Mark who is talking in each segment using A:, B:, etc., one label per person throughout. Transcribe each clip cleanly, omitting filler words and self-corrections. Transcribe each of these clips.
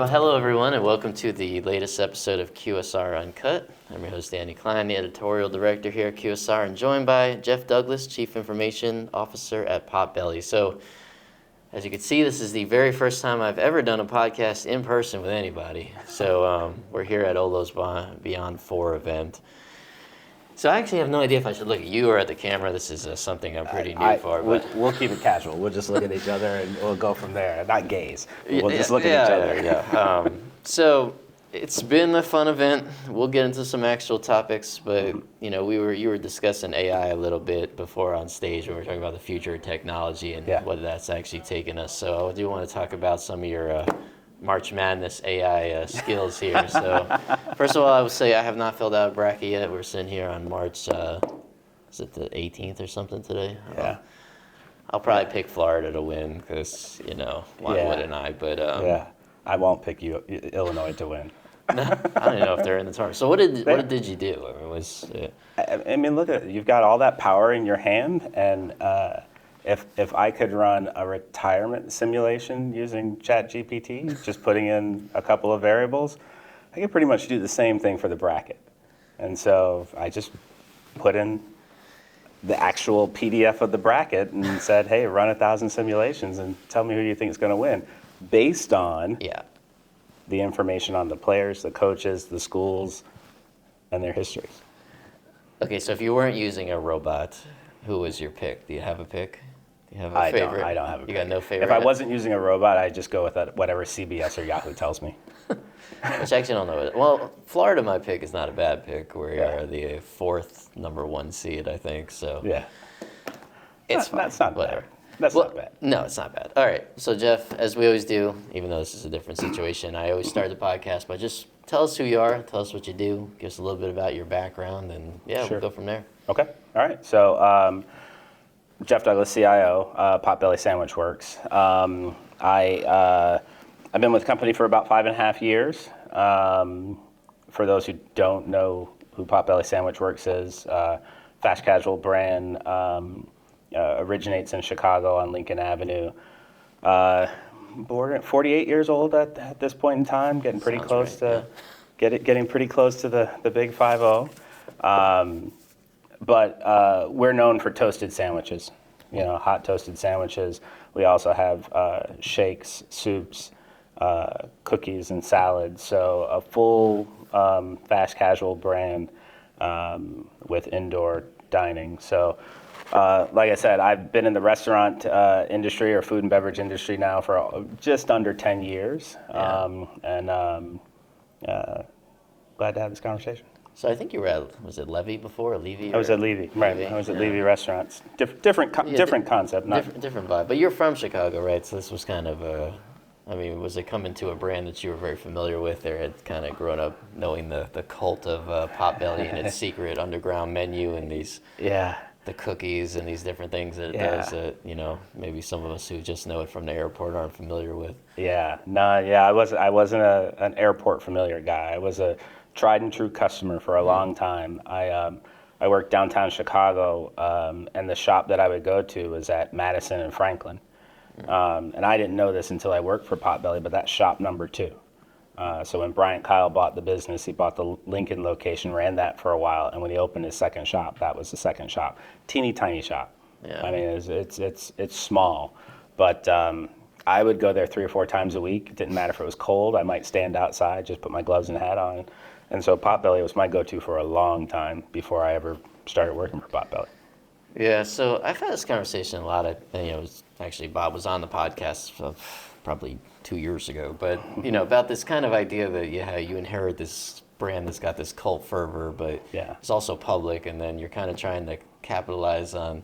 A: well, hello everyone, and welcome to the latest episode of QSR Uncut. I'm your host, Danny Klein, the editorial director here at QSR, and joined by Jeff Douglas, Chief Information Officer at Potbelly. So, as you can see, this is the very first time I've ever done a podcast in person with anybody. So, we're here at Olo's Beyond4 event. So I actually have no idea if I should look at you or at the camera. This is something I'm pretty new for. But
B: we'll keep it casual. We'll just look at each other and we'll go from there. Not gaze. We'll just look at each other.
A: Yeah. So it's been a fun event. We'll get into some actual topics, but you were discussing AI a little bit before on stage when we were talking about the future of technology and what that's actually taken us. So I do want to talk about some of your March Madness AI skills here. So first of all, I would say I have not filled out a bracket yet. We're sitting here on March, is it the 18th or something today?
B: Yeah.
A: I'll probably pick Florida to win because, why wouldn't I? But
B: I won't pick Illinois to win.
A: I don't know if they're in the tournament. So what did you do?
B: I mean, look at it. You've got all that power in your hand, and if I could run a retirement simulation using ChatGPT, just putting in a couple of variables, I could pretty much do the same thing for the bracket. And so I just put in the actual PDF of the bracket and said, hey, run 1,000 simulations and tell me who you think is going to win based on the information on the players, the coaches, the schools, and their histories.
A: Okay, so if you weren't using a robot, who was your pick? Do you have a pick? Do you have a favorite?
B: I don't have a pick.
A: You got no favorite?
B: If I wasn't using a robot, I'd just go with whatever CBS or Yahoo tells me.
A: Which I actually don't know. Well, Florida, my pick, is not a bad pick. We are the fourth number one seed, I think. So it's fine.
B: That's not bad. That's not bad.
A: No, it's not bad. All right. So, Jeff, as we always do, even though this is a different situation, I always start the podcast by just tell us who you are, tell us what you do, give us a little bit about your background, and we'll go from there.
B: Okay. All right. So, Jeff Douglas, CIO, Potbelly Sandwich Works. I've been with the company for about 5.5 years. For those who don't know who Potbelly Sandwich Works is, fast casual brand, originates in Chicago on Lincoln Avenue. Born at 48 years old at this point in time, getting pretty close to getting pretty close to the big 5-0. But we're known for toasted sandwiches, hot toasted sandwiches. We also have shakes, soups, cookies, and salads. So a full fast casual brand with indoor dining. So like I said, I've been in the restaurant industry or food and beverage industry now for just under 10 years. Glad to have this conversation.
A: So I think you were at, was it Levy before, or Levy?
B: I was at Levy, right. I was at Levy Restaurants. Different concept.
A: Different vibe. But you're from Chicago, right? So this was kind of was it coming to a brand that you were very familiar with, or had kind of grown up knowing the cult of Potbelly and its secret underground menu and these the cookies and these different things that it does that, maybe some of us who just know it from the airport aren't familiar with.
B: I wasn't an airport familiar guy. I was a tried and true customer for a long time. I worked downtown Chicago, and the shop that I would go to was at Madison and Franklin. And I didn't know this until I worked for Potbelly, but that's shop number 2. So when Bryant Kyle bought the business, he bought the Lincoln location, ran that for a while, and when he opened his second shop, that was the second shop. Teeny tiny shop. I mean, it's small, but I would go there 3 or 4 times a week. It didn't matter if it was cold. I might stand outside, just put my gloves and hat on. And so Potbelly was my go-to for a long time before I ever started working for Potbelly.
A: Yeah, so I've had this conversation a lot. Actually, Bob was on the podcast probably 2 years ago, but about this kind of idea that you inherit this brand that's got this cult fervor, but it's also public, and then you're kind of trying to capitalize on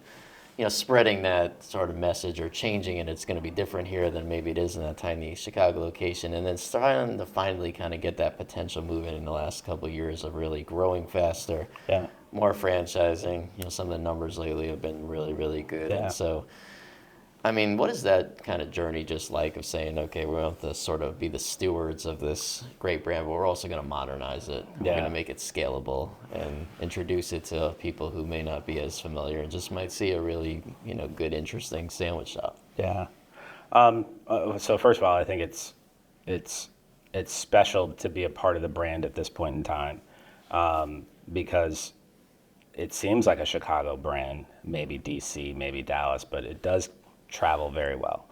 A: spreading that sort of message or changing it. It's going to be different here than maybe it is in that tiny Chicago location, and then starting to finally kind of get that potential moving in the last couple of years of really growing faster, more franchising. Some of the numbers lately have been really, really good, and so I mean, what is that kind of journey just like of saying, okay, we're going to sort of be the stewards of this great brand, but we're also going to modernize it. We're going to make it scalable and introduce it to people who may not be as familiar and just might see a really, good, interesting sandwich shop.
B: Yeah. So first of all, I think it's it's special to be a part of the brand at this point in time, because it seems like a Chicago brand, maybe DC, maybe Dallas, but it does travel very well.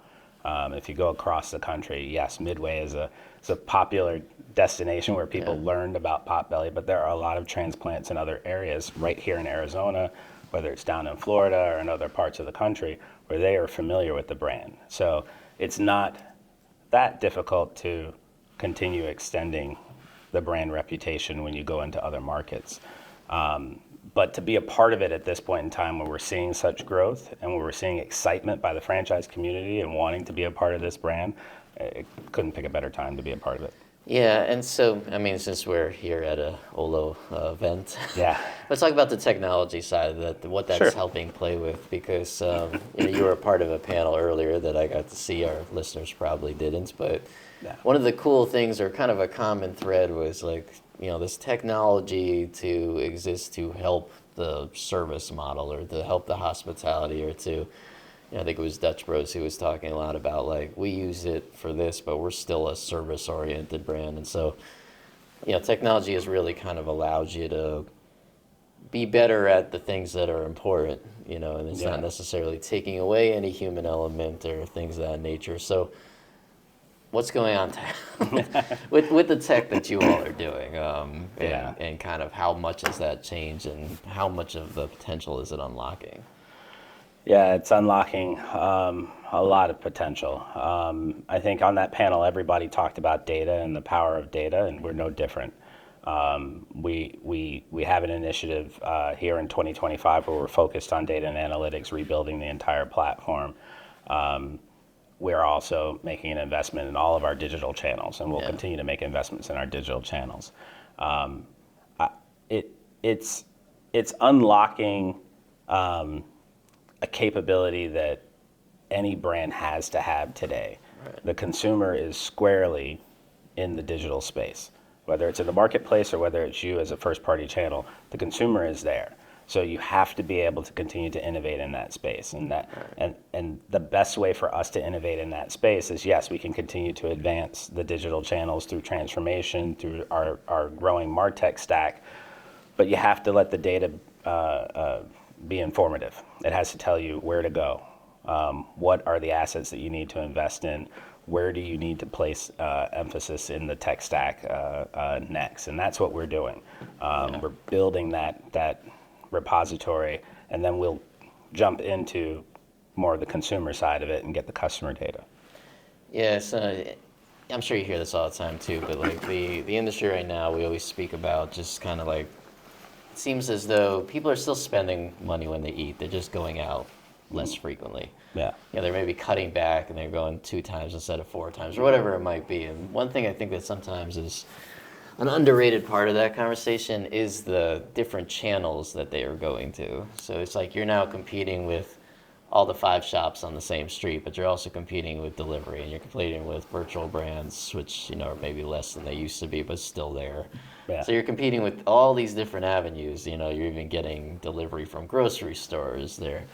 B: If you go across the country, yes, Midway is a popular destination where people learned about Potbelly, but there are a lot of transplants in other areas right here in Arizona, whether it's down in Florida or in other parts of the country, where they are familiar with the brand. So it's not that difficult to continue extending the brand reputation when you go into other markets. But to be a part of it at this point in time where we're seeing such growth and where we're seeing excitement by the franchise community and wanting to be a part of this brand, I couldn't pick a better time to be a part of it.
A: Yeah, and so, I mean, since we're here at a Olo event,
B: Yeah.
A: let's talk about the technology side of that, what that's
B: Sure.
A: helping play with, because you were a part of a panel earlier that I got to see, our listeners probably didn't, but one of the cool things, or kind of a common thread, was like, this technology to exist to help the service model, or to help the hospitality, or to, I think it was Dutch Bros who was talking a lot about, like, we use it for this, but we're still a service-oriented brand. And so, technology has really kind of allowed you to be better at the things that are important, and it's not necessarily taking away any human element or things of that nature. So what's going on with the tech that you all are doing, and kind of how much has that changed, and how much of the potential is it unlocking?
B: Yeah, it's unlocking a lot of potential. I think on that panel, everybody talked about data and the power of data, and we're no different. We have an initiative here in 2025 where we're focused on data and analytics, rebuilding the entire platform. We're also making an investment in all of our digital channels, and we'll continue to make investments in our digital channels. It's unlocking a capability that any brand has to have today. Right. The consumer is squarely in the digital space. Whether it's in the marketplace or whether it's you as a first-party channel, the consumer is there. So you have to be able to continue to innovate in that space. And the best way for us to innovate in that space is, yes, we can continue to advance the digital channels through transformation, through our growing MarTech stack, but you have to let the data be informative. It has to tell you where to go. What are the assets that you need to invest in? Where do you need to place emphasis in the tech stack next? And that's what we're doing. We're building that repository, and then we'll jump into more of the consumer side of it and get the customer data.
A: Yeah, so I'm sure you hear this all the time too, but like the industry right now, we always speak about just kind of like, it seems as though people are still spending money when they eat. They're just going out less frequently.
B: Yeah.
A: They may be cutting back and they're going 2 times instead of 4 times, or whatever it might be. And one thing I think that sometimes is an underrated part of that conversation is the different channels that they are going to. So it's like you're now competing with all the 5 shops on the same street, but you're also competing with delivery, and you're competing with virtual brands, which are maybe less than they used to be, but still there. Yeah. So you're competing with all these different avenues. You're even getting delivery from grocery stores there,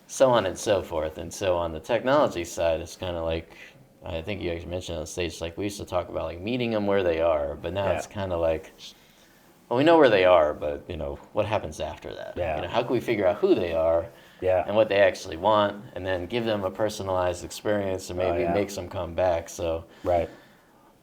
A: so on and so forth. And so on the technology side, it's kind of like, I think you guys mentioned on stage, like we used to talk about like meeting them where they are, but now it's kind of like, well, we know where they are, but what happens after that?
B: Yeah.
A: How can we figure out who they are? Yeah. And what they actually want, and then give them a personalized experience, and maybe make them come back. So
B: right.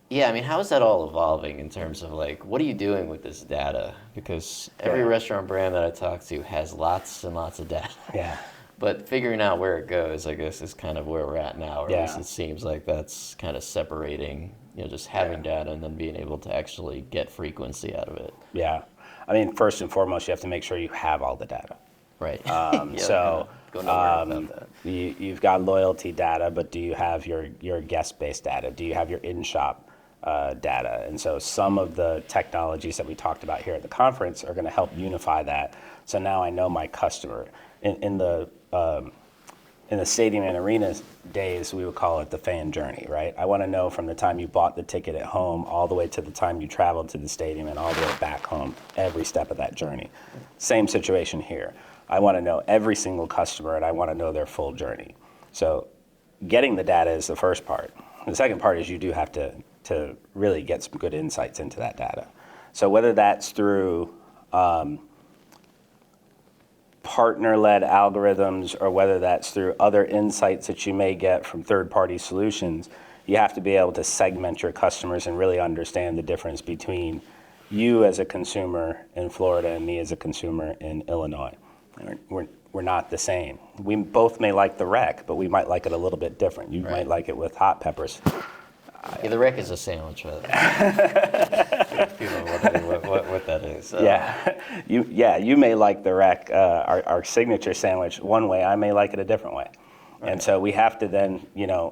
A: Yeah, I mean, how is that all evolving in terms of like, what are you doing with this data? Because every restaurant brand that I talk to has lots and lots of data.
B: Yeah.
A: But figuring out where it goes, I guess, is kind of where we're at now. Or at least it seems like that's kind of separating, just having data and then being able to actually get frequency out of it.
B: Yeah. I mean, first and foremost, you have to make sure you have all the data.
A: Right.
B: So
A: go nowhere without that.
B: You've got loyalty data, but do you have your guest-based data? Do you have your in-shop data? And so some of the technologies that we talked about here at the conference are going to help unify that. So now I know my customer. In the stadium and arena days, we would call it the fan journey, right? I want to know from the time you bought the ticket at home all the way to the time you traveled to the stadium and all the way back home, every step of that journey. Same situation here. I want to know every single customer, and I want to know their full journey. So getting the data is the first part. The second part is you do have to to really get some good insights into that data. So whether that's through partner-led algorithms or whether that's through other insights that you may get from third-party solutions, you have to be able to segment your customers and really understand the difference between you as a consumer in Florida and me as a consumer in Illinois. We're not the same. We both may like the rec, but we might like it a little bit different. You might like it with hot peppers.
A: Yeah, the rec is a sandwich. People wondering what that is.
B: You may like the rec, our signature sandwich, one way. I may like it a different way. Right. And so we have to then,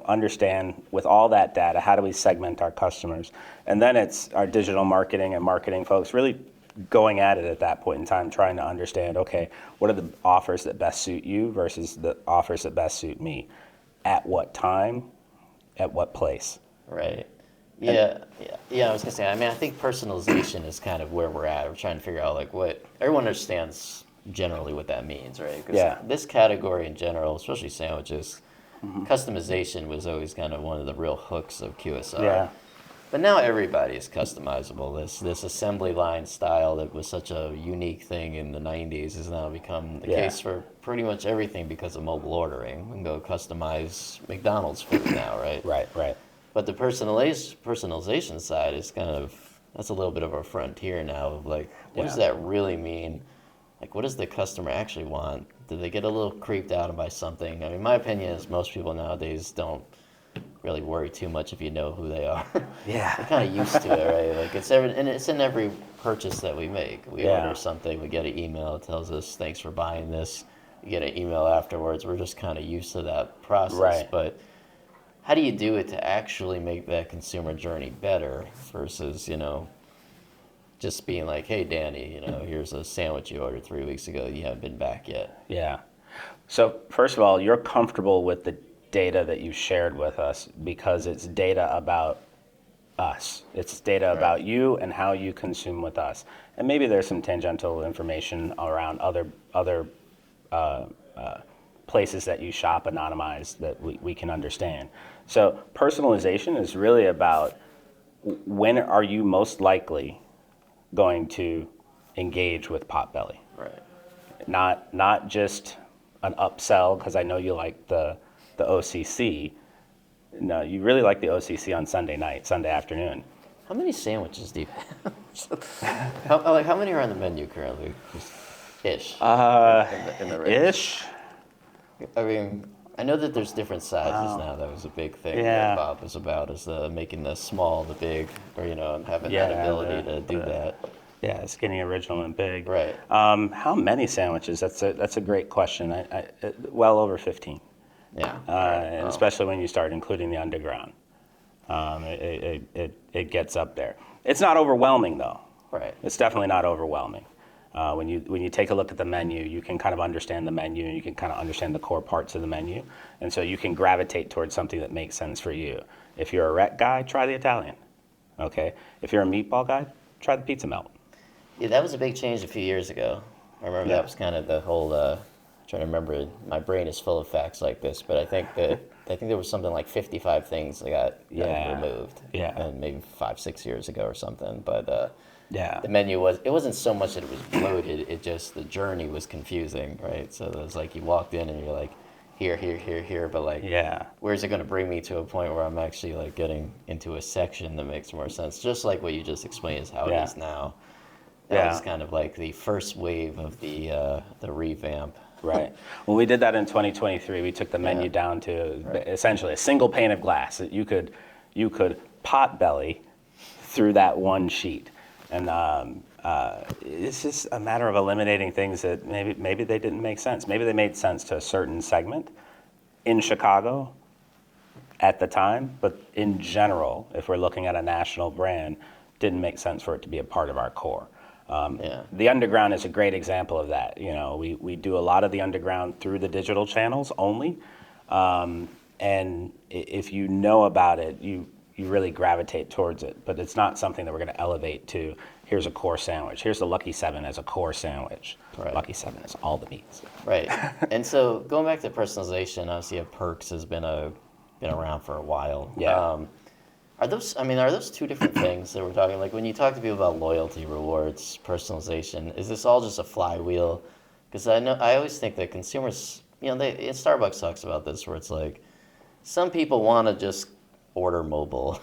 B: understand with all that data, how do we segment our customers? And then it's our digital marketing and marketing folks really going at it at that point in time, trying to understand, okay, what are the offers that best suit you versus the offers that best suit me? At what time? At what place?
A: Right. Yeah. I was gonna say. I mean, I think personalization is kind of where we're at. We're trying to figure out what everyone understands generally what that means, right? Because this category in general, especially sandwiches, customization was always kind of one of the real hooks of QSR.
B: Yeah.
A: But now everybody is customizable. This assembly line style that was such a unique thing in the 90s has now become the case for pretty much everything because of mobile ordering. We can go customize McDonald's food now, right?
B: Right.
A: But the personalization side is that's a little bit of a frontier now of what does that really mean? What does the customer actually want? Do they get a little creeped out by something? I mean, my opinion is most people nowadays don't really worry too much if you know who they are.
B: Yeah.
A: They're kind of used to it, right? It's in every purchase that we make. We order something, we get an email, it tells us thanks for buying this. You get an email afterwards. We're just kind of used to that process.
B: Right.
A: But how do you do it to actually make that consumer journey better versus, just being like, hey, Danny, here's a sandwich you ordered 3 weeks ago. You haven't been back yet.
B: Yeah. So first of all, you're comfortable with the data that you shared with us because it's data about us. It's data about you and how you consume with us. And maybe there's some tangential information around other places that you shop anonymized that we can understand. So personalization is really about when are you most likely going to engage with Potbelly.
A: Right.
B: Not just an upsell because I know you like the OCC. No, you really like the OCC on Sunday night, Sunday afternoon.
A: How many sandwiches do you have? how many are on the menu currently? Ish. In the range.
B: Ish.
A: I mean, I know that there's different sizes now. That was a big thing that Bob was about, is making the small, the big, or having that ability to do that.
B: Yeah, skinny, original, and big.
A: Right.
B: How many sandwiches? That's a great question. Well over 15.
A: Yeah.
B: And especially when you start including the underground, it gets up there. It's not overwhelming though.
A: Right.
B: It's definitely not overwhelming. When you take a look at the menu, you can kind of understand the menu and you can kind of understand the core parts of the menu. And so you can gravitate towards something that makes sense for you. If you're a rec guy, try the Italian. Okay. If you're a meatball guy, try the pizza melt.
A: Yeah, that was a big change a few years ago. I remember that was kind of the whole, trying to remember, my brain is full of facts like this, but I think there was something like 55 things that got removed.
B: Yeah.
A: And maybe 5-6 years ago or something. But the menu it wasn't so much that it was bloated, it just, the journey was confusing, right? So it was like you walked in and you're like, here, but where's it going to bring me to a point where I'm actually getting into a section that makes more sense? Just like what you just explained is how it is now. That was kind of like the first wave of the revamp.
B: Right. Well, we did that in 2023. We took the menu down to essentially a single pane of glass that you could Potbelly through that one sheet. And it's just a matter of eliminating things that maybe they didn't make sense. Maybe they made sense to a certain segment in Chicago at the time, but in general, if we're looking at a national brand, didn't make sense for it to be a part of our core. The underground is a great example of that. We do a lot of the underground through the digital channels only, and if you know about it, you really gravitate towards it. But it's not something that we're going to elevate to. Here's a core sandwich. Here's the Lucky 7 as a core sandwich. Right. Lucky 7 is all the meats.
A: Right. And so going back to personalization, obviously Perks has been around for a while.
B: Yeah.
A: Are those two different things that we're talking? Like when you talk to people about loyalty, rewards, personalization, is this all just a flywheel? Because I always think that consumers, Starbucks talks about this, where it's like some people want to just order mobile,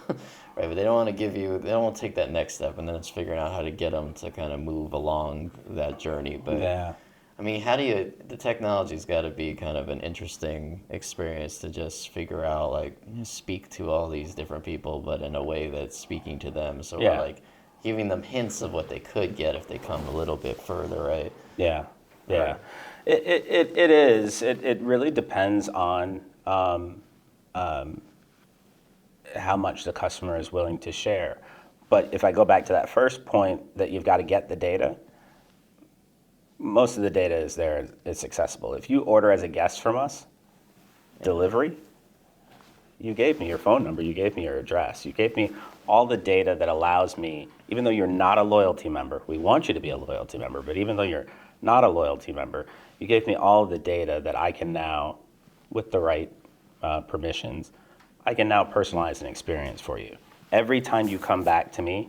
A: right? But they don't want to they don't want to take that next step, and then it's figuring out how to get them to kind of move along that journey. But
B: Yeah.
A: I mean, the technology's got to be kind of an interesting experience to just figure out, like, speak to all these different people, but in a way that's speaking to them. So we're
B: Yeah.
A: like giving them hints of what they could get if they come a little bit further, right?
B: Yeah. Yeah.
A: Right.
B: It is. It really depends on how much the customer is willing to share. But if I go back to that first point that you've got to get the data, most of the data is there. It's accessible. If you order as a guest from us, delivery, you gave me your phone number, you gave me your address, you gave me all the data that allows me, even though you're not a loyalty member, we want you to be a loyalty member, but even though you're not a loyalty member, you gave me all the data that I can now, with the right permissions, I can now personalize an experience for you. Every time you come back to me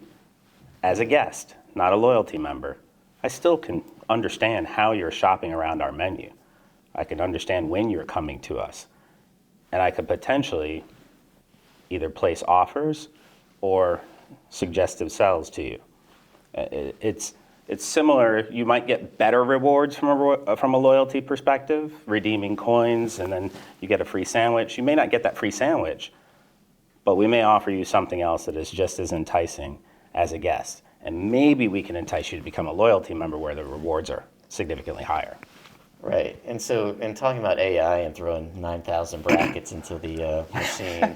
B: as a guest, not a loyalty member, I still can understand how you're shopping around our menu. I can understand when you're coming to us. And I could potentially either place offers or suggestive sells to you. It's similar. You might get better rewards from a loyalty perspective, redeeming coins, and then you get a free sandwich. You may not get that free sandwich, but we may offer you something else that is just as enticing as a guest. And maybe we can entice you to become a loyalty member where the rewards are significantly higher.
A: Right. And so, in talking about AI and throwing 9,000 brackets into the machine,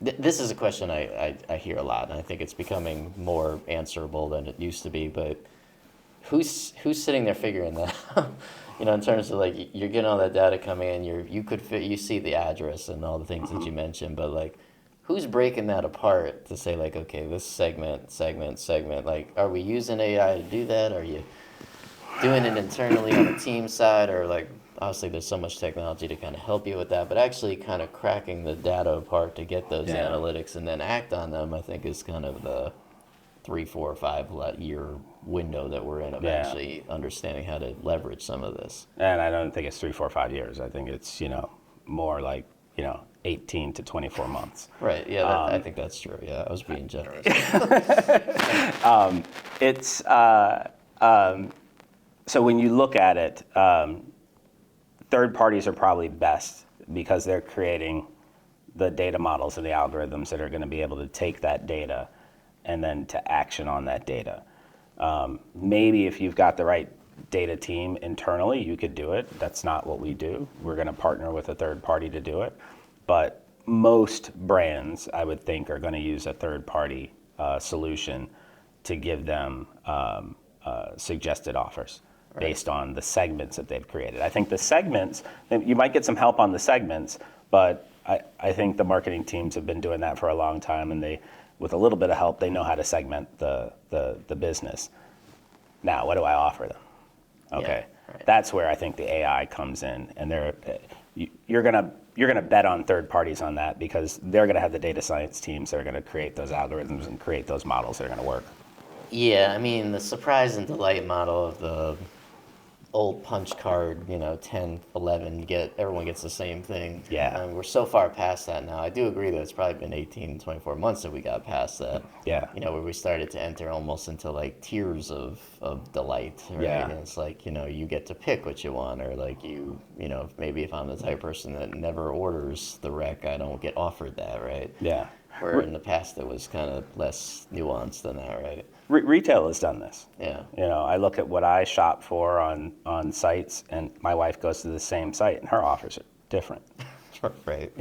A: this is a question I hear a lot, and I think it's becoming more answerable than it used to be. But who's sitting there figuring that out? In terms of like you're getting all that data coming in, you see the address and all the things that you mentioned, but like who's breaking that apart to say like, okay, this segment, like are we using AI to do that? Are you doing it internally on the team side, or like obviously there's so much technology to kind of help you with that, but actually kind of cracking the data apart to get those analytics and then act on them, I think is kind of the 3, 4, 5 year window that we're in of actually understanding how to leverage some of this.
B: And I don't think it's 3, 4, 5 years. I think it's, more like, 18 to 24 months.
A: Right. Yeah, I think that's true. Yeah, I was being generous.
B: It's so when you look at it, third parties are probably best because they're creating the data models and the algorithms that are going to be able to take that data and then to action on that data. Maybe if you've got the right data team internally, you could do it. That's not what we do. We're going to partner with a third party to do it. But most brands, I would think, are going to use a third party solution to give them suggested offers based on the segments that they've created. I think the segments, you might get some help on the segments, but I think the marketing teams have been doing that for a long time, and with a little bit of help, they know how to segment the business. Now, what do I offer them? Okay, That's where I think the AI comes in, and you're gonna bet on third parties on that because they're gonna have the data science teams that are gonna create those algorithms and create those models that are gonna work.
A: Yeah, I mean, the surprise and delight model of the old punch card, 10, 11, everyone gets the same thing.
B: Yeah.
A: We're so far past that now. I do agree that it's probably been 18, 24 months that we got past that.
B: Yeah.
A: Where we started to enter almost into like tiers of delight, right?
B: Yeah.
A: And it's like, you get to pick what you want, or like maybe if I'm the type of person that never orders the rec, I don't get offered that, right?
B: Yeah.
A: Where in the past it was kind of less nuanced than that, right?
B: Retail has done this.
A: Yeah.
B: I look at what I shop for on sites, and my wife goes to the same site, and her offers are different.
A: Right.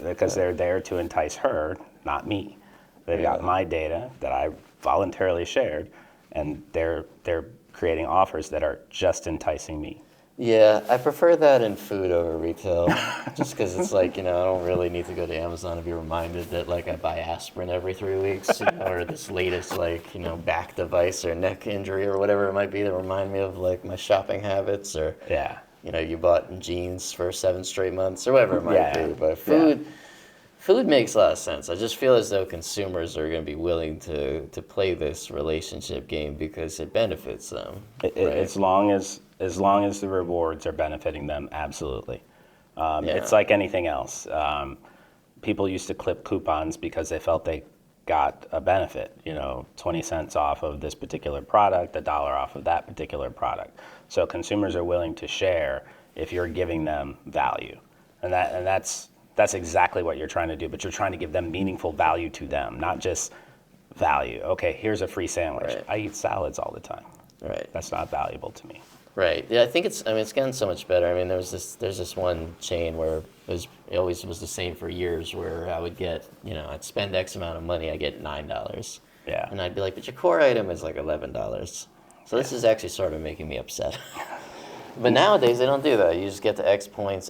B: Because they're there to entice her, not me. They've got my data that I voluntarily shared, and they're creating offers that are just enticing me.
A: Yeah, I prefer that in food over retail, just because it's like, I don't really need to go to Amazon to be reminded that, like, I buy aspirin every 3 weeks, or this latest, like, back device or neck injury or whatever it might be to remind me of, like, my shopping habits, or, you bought jeans for 7 straight months, or whatever it might be. But food, Food makes a lot of sense. I just feel as though consumers are going to be willing to play this relationship game because it benefits them, right?
B: As long as the rewards are benefiting them, absolutely.
A: Yeah.
B: It's like anything else. People used to clip coupons because they felt they got a benefit. 20 cents off of this particular product, $1 off of that particular product. So consumers are willing to share if you're giving them value, and that's exactly what you're trying to do. But you're trying to give them meaningful value to them, not just value. Okay, here's a free sandwich.
A: Right.
B: I eat salads all the time.
A: Right.
B: That's not valuable to me.
A: Right. Yeah, I think it's gotten so much better. I mean, there's this one chain where it always was the same for years, where I would get, I'd spend X amount of money, I get $9.
B: Yeah.
A: And I'd be like, but your core item is like $11. So this is actually sort of making me upset. But nowadays they don't do that. You just get to X points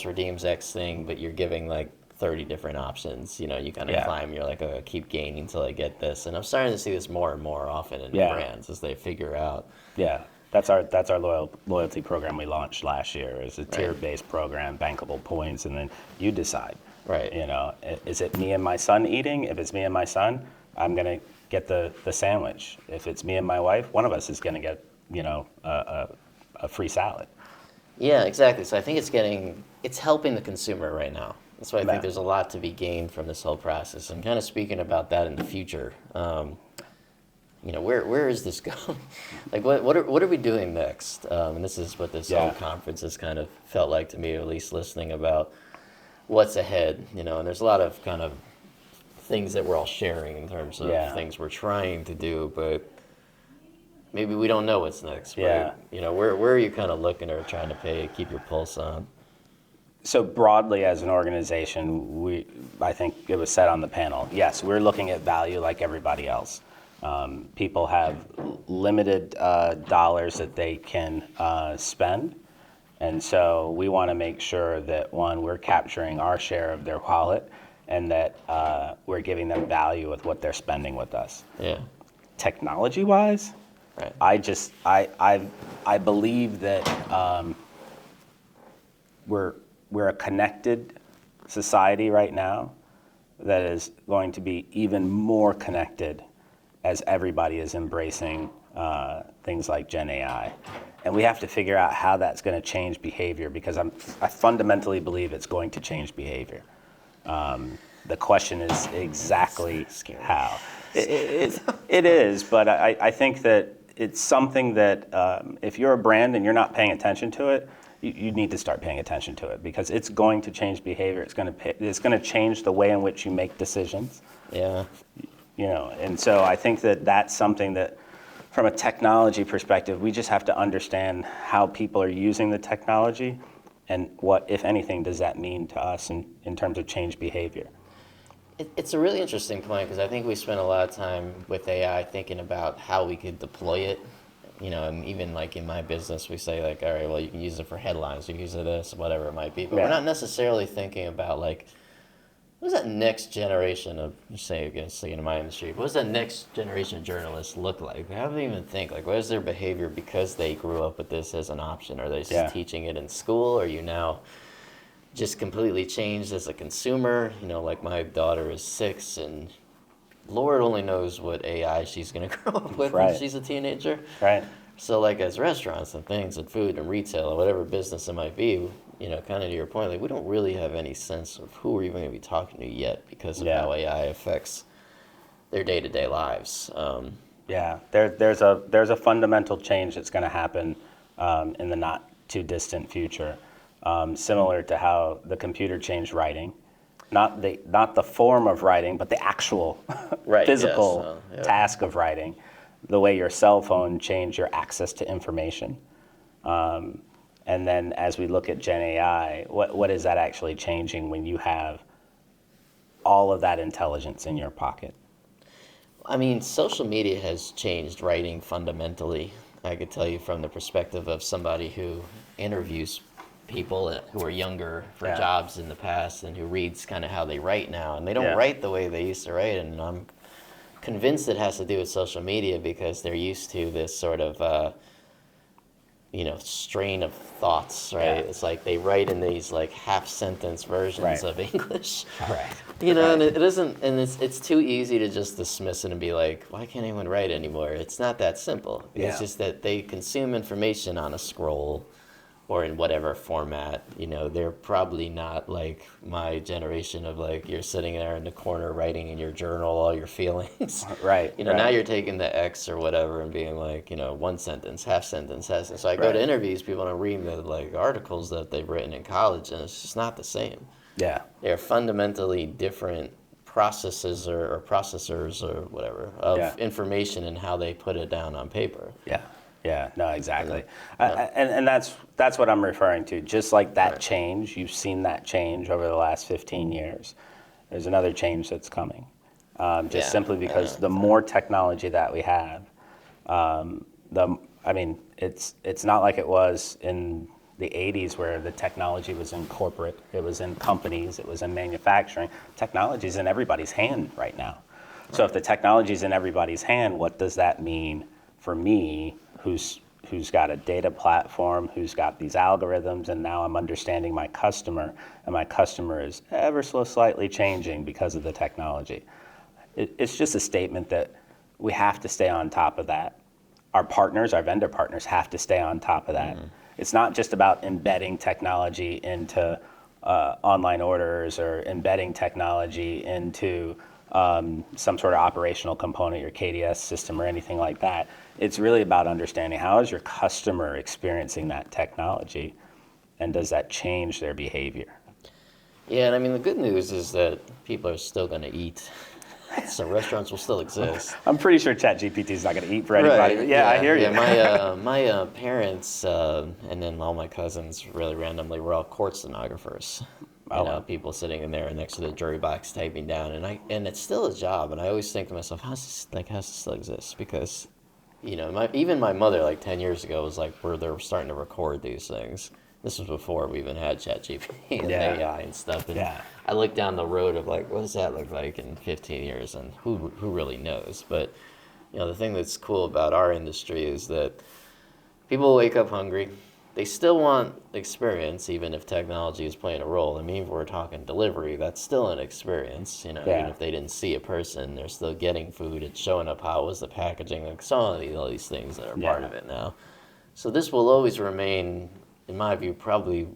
A: redeems X thing, but you're giving like 30 different options. You kind of climb, you're like, oh, I keep gaining until I get this. And I'm starting to see this more and more often in brands as they figure out.
B: Yeah. That's our loyalty program we launched last year. It's a tier-based program, bankable points, and then you decide.
A: Right.
B: Is it me and my son eating? If it's me and my son, I'm gonna get the sandwich. If it's me and my wife, one of us is gonna get a free salad.
A: Yeah, exactly. So I think it's helping the consumer right now. That's why I think there's a lot to be gained from this whole process. And kind of speaking about that in the future. Where is this going? Like, what are we doing next? And this is what this whole conference has kind of felt like to me, or at least listening about what's ahead. And there's a lot of kind of things that we're all sharing in terms of things we're trying to do, but maybe we don't know what's next. But, where are you kind of looking or trying to keep your pulse on?
B: So broadly as an organization, I think it was said on the panel, yes, we're looking at value like everybody else. People have limited dollars that they can spend, and so we want to make sure that, one, we're capturing our share of their wallet, and that we're giving them value with what they're spending with us.
A: Yeah.
B: Technology-wise,
A: right.
B: I believe that we're a connected society right now that is going to be even more connected as everybody is embracing things like Gen AI. And we have to figure out how that's going to change behavior, because I fundamentally believe it's going to change behavior. The question is exactly how. It is, but I think that it's something that if you're a brand and you're not paying attention to it, you need to start paying attention to it, because it's going to change behavior. It's going to change the way in which you make decisions.
A: Yeah.
B: And so I think that that's something that, from a technology perspective, we just have to understand how people are using the technology, and what, if anything, does that mean to us in terms of change behavior.
A: It's a really interesting point, because I think we spent a lot of time with AI thinking about how we could deploy it. And even like in my business, we say like, all right, well, you can use it for headlines, you can use it this, whatever it might be. But we're not necessarily thinking about like, what does that next generation of, in my industry, what does that next generation of journalists look like? We haven't even think, like, what is their behavior because they grew up with this as an option? Are they just teaching it in school? Are you now just completely changed as a consumer? Like my daughter is 6, and Lord only knows what AI she's going to grow up with when she's a teenager.
B: Right.
A: So like as restaurants and things and food and retail or whatever business it might be, kind of to your point, like we don't really have any sense of who we're even going to be talking to yet, because of how AI affects their day-to-day lives.
B: There's a fundamental change that's going to happen in the not too distant future, similar to how the computer changed writing. Not the form of writing, but the actual physical task of writing. The way your cell phone changed your access to information. And then as we look at Gen AI, what is that actually changing when you have all of that intelligence in your pocket?
A: I mean, social media has changed writing fundamentally. I could tell you from the perspective of somebody who interviews people who are younger for jobs in the past, and who reads kind of how they write now. And they don't write the way they used to write. And I'm convinced it has to do with social media, because they're used to this sort of strain of thoughts, right?
B: Yeah.
A: It's like they write in these like half sentence versions
B: Right.
A: of English.
B: Right.
A: And
B: Right.
A: it isn't, and it's too easy to just dismiss it and be like, why can't anyone write anymore? It's not that simple. It's
B: Yeah.
A: just that they consume information on a scroll or in whatever format. They're probably not like my generation of like you're sitting there in the corner writing in your journal all your feelings.
B: Right.
A: Now
B: Right.
A: you're taking the X or whatever and being like, one sentence, half sentence, half sentence. So I go to
B: Right.
A: interviews, people don't read the like articles that they've written in college, and it's just not the same.
B: Yeah.
A: They're fundamentally different processes or processors or whatever of
B: Yeah.
A: information and how they put it down on paper.
B: Yeah, yeah, no, exactly.
A: Yeah.
B: And that's what I'm referring to. Just like that
A: Right.
B: change, you've seen that change over the last 15 years. There's another change that's coming. Just
A: Yeah,
B: simply because the more technology that we have, it's not like it was in the 80s where the technology was in corporate, it was in companies, it was in manufacturing. Technology's in everybody's hand right now. So if the technology's in everybody's hand, what does that mean for me, who's got a data platform, who's got these algorithms, and now I'm understanding my customer, and my customer is ever so slightly changing because of the technology. It's just a statement that we have to stay on top of that. Our partners, our vendor partners, have to stay on top of that. It's not just about embedding technology into online orders or embedding technology into some sort of operational component, your KDS system or anything like that. It's really about understanding how is your customer experiencing that technology, and does that change their behavior?
A: Yeah, and I mean, the good news is that people are still going to eat. So restaurants will still exist.
B: I'm pretty sure ChatGPT is not going to eat for anybody. But yeah, I hear you.
A: My parents and then all my cousins, really randomly, were all court stenographers.
B: Wow.
A: People sitting in there next to the jury box typing down, and it's still a job. And I always think to myself, how's this still exist? Because, even my mother, like 10 years ago, was like, where they're starting to record these things. This was before we even had ChatGPT and
B: Yeah.
A: AI and stuff. And
B: Yeah.
A: I look down the road of like, what does that look like in 15 years? And who really knows? But, the thing that's cool about our industry is that people wake up hungry. They still want experience, even if technology is playing a role. I mean, if we're talking delivery, that's still an experience.
B: Yeah.
A: Even if they didn't see a person, they're still getting food. It's showing up how was the packaging, like all these things that are part
B: Yeah.
A: of it now. So this will always remain, in my view, probably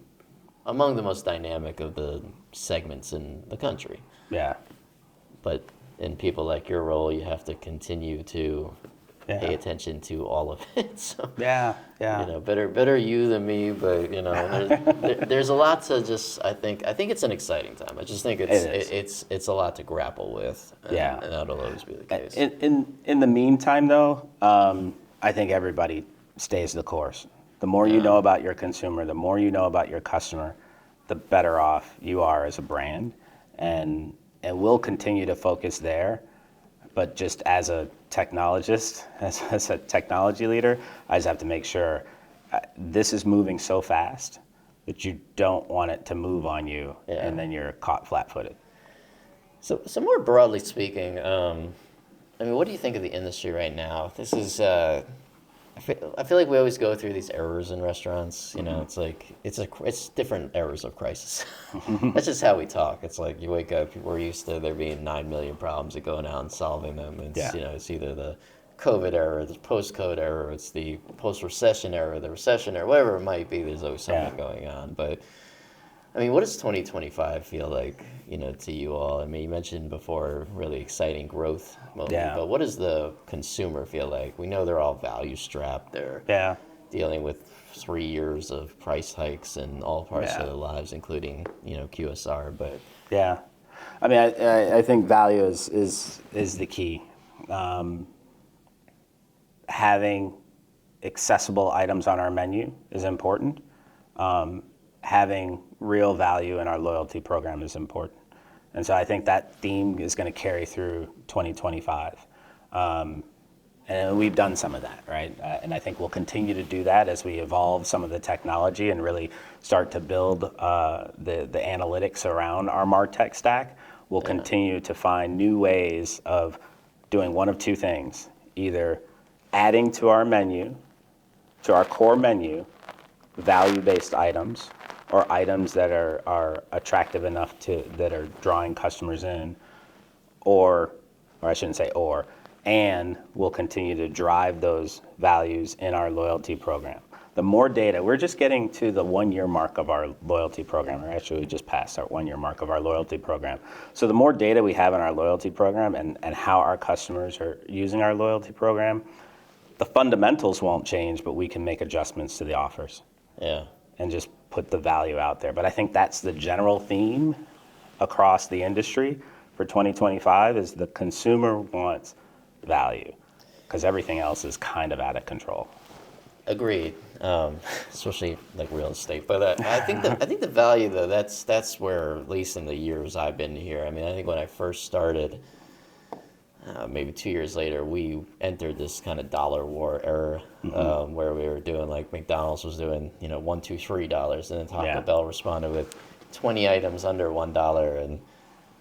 A: among the most dynamic of the segments in the country.
B: Yeah.
A: But in people like your role, you have to continue to pay attention to all of it. So,
B: Yeah. Yeah.
A: better you than me, but there's a lot to just. I think it's an exciting time. I just think it's a lot to grapple with. And,
B: Yeah.
A: and that'll always be the case.
B: In the meantime, though, I think everybody stays the course. The more you know about your consumer, the more you know about your customer, the better off you are as a brand, and we'll continue to focus there. But just as a technologist, as a technology leader, I just have to make sure this is moving so fast that you don't want it to move on you, and then you're caught flat-footed.
A: So more broadly speaking, what do you think of the industry right now? This is, I feel like we always go through these errors in restaurants. It's like it's different errors of crisis. That's just how we talk. It's like you wake up, we're used to there being 9 million problems and going out and solving them. It's it's either the COVID era, the post-COVID era, it's the post-recession era, the recession era, whatever it might be. There's always something going on, but. What does 2025 feel like, to you all? You mentioned before really exciting growth moment, but what does the consumer feel like? We know they're all value strapped. They're dealing with 3 years of price hikes in all parts of their lives, including, QSR. But
B: yeah, I think value is the key. Having accessible items on our menu is important. Having real value in our loyalty program is important. And so I think that theme is going to carry through 2025. And we've done some of that, right? And I think we'll continue to do that as we evolve some of the technology and really start to build the analytics around our MarTech stack. We'll continue to find new ways of doing one of two things, either adding to our menu to our core menu value-based items or items that are attractive enough that are drawing customers in, or I shouldn't say or, and we'll continue to drive those values in our loyalty program. The more data, we're just getting to the 1-year mark of our loyalty program, or actually we just passed our 1-year mark of our loyalty program. So the more data we have in our loyalty program and how our customers are using our loyalty program, the fundamentals won't change, but we can make adjustments to the offers.
A: Yeah.
B: And just put the value out there. But I think that's the general theme across the industry for 2025 is the consumer wants value because everything else is kind of out of control.
A: Agreed, especially like real estate. But I think the value though, that's where, at least in the years I've been here. I mean, I think when I first started, maybe 2 years later, we entered this kind of dollar war era, where we were doing like McDonald's was doing, $1, $2, $3, and then Taco Bell responded with 20 items under $1, and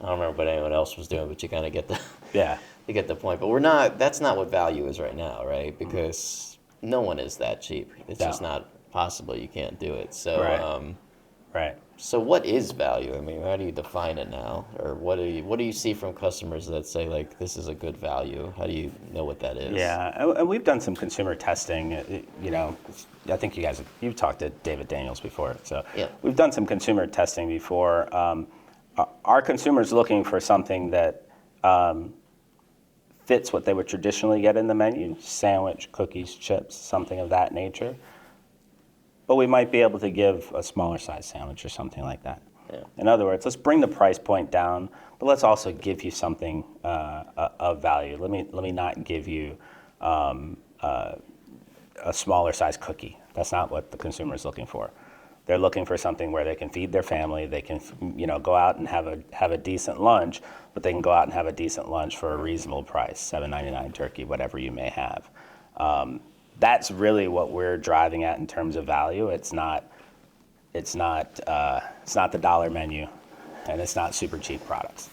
A: I don't remember what anyone else was doing, but you kind of get you get the point. But that's not what value is right now, right? Because no one is that cheap. It's just not possible. You can't do it. So,
B: right.
A: So what is value? I mean, how do you define it now? Or what do you see from customers that say, like, this is a good value? How do you know what that is?
B: Yeah, and we've done some consumer testing. I think you've talked to David Daniels before. So we've done some consumer testing before. Our consumers looking for something that fits what they would traditionally get in the menu, sandwich, cookies, chips, something of that nature. But we might be able to give a smaller size sandwich or something like that. Yeah. In other words, let's bring the price point down, but let's also give you something of value. Let me not give you a smaller size cookie. That's not what the consumer is looking for. They're looking for something where they can feed their family. They can, go out and have a decent lunch, but they can go out and have a decent lunch for a reasonable price, $7.99 turkey, whatever you may have. That's really what we're driving at in terms of value. It's not the dollar menu, and it's not super cheap products.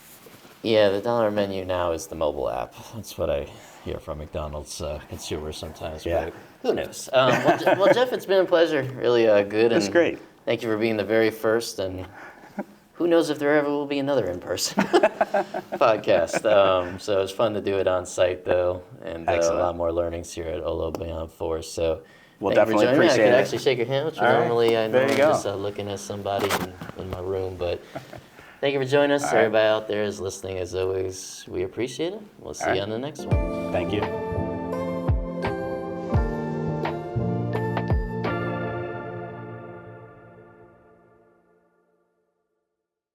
A: Yeah, the dollar menu now is the mobile app. That's what I hear from McDonald's consumers sometimes.
B: Yeah.
A: But who knows? Well, Jeff, it's been a pleasure. Really good.
B: It's great.
A: Thank you for being the very first, and who knows if there ever will be another in-person podcast. So it's fun to do it on site, though, and a lot more learnings here at Olo Beyond4. So
B: we'll definitely appreciate it.
A: I could actually shake your hand, which normally I know I'm just looking at somebody in my room, but thank you for joining us. Everybody out there is listening, as always. We appreciate it. We'll see you on the next one.
B: Thank you.